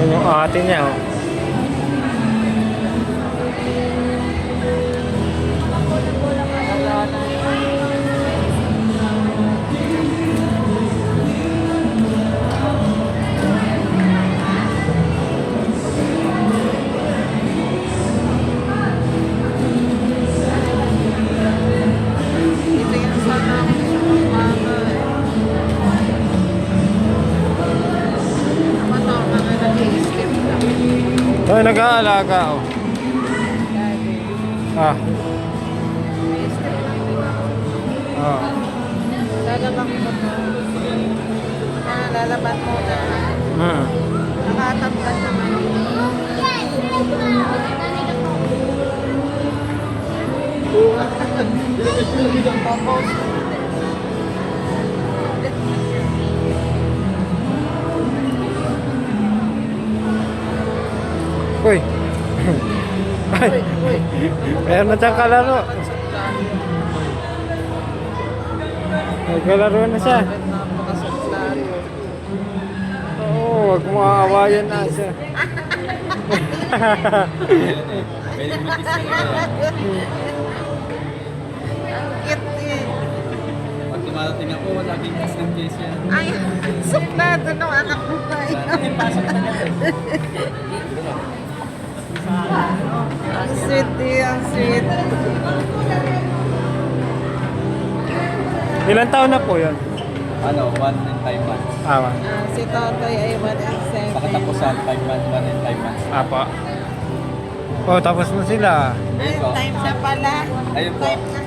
Yun yung ate niya, oh. Ito yung sana ako sa mga to, mga nag-i-skip lang. Ay, nag-aalaga, oh. Dati. Ah, Nag-i-skip lang din ako. oh. Lalabang ko to. Lalaban mo na. Nakatamtan naman. Popost ko din. Uy. Ay, Uy. meron na siyang kalaro. May kalaro na siya. Napakasaklaryo. Oo, wag mo aawayan na siya. Ang cute eh. Pag tumatating ako, laging gas ng case yan. Ay, suplado ng anak ko pa. Ang sweet eh, ang sweet. Ilan taon na po yun? Ano, 1 and 5 months. Awa. Si Totoy ay 1 and Sa 7. katapusan, 5 months, 1 and 5 months. Apa. Oh, tapos na sila. Ay, time na pala. Ayun po. Time na.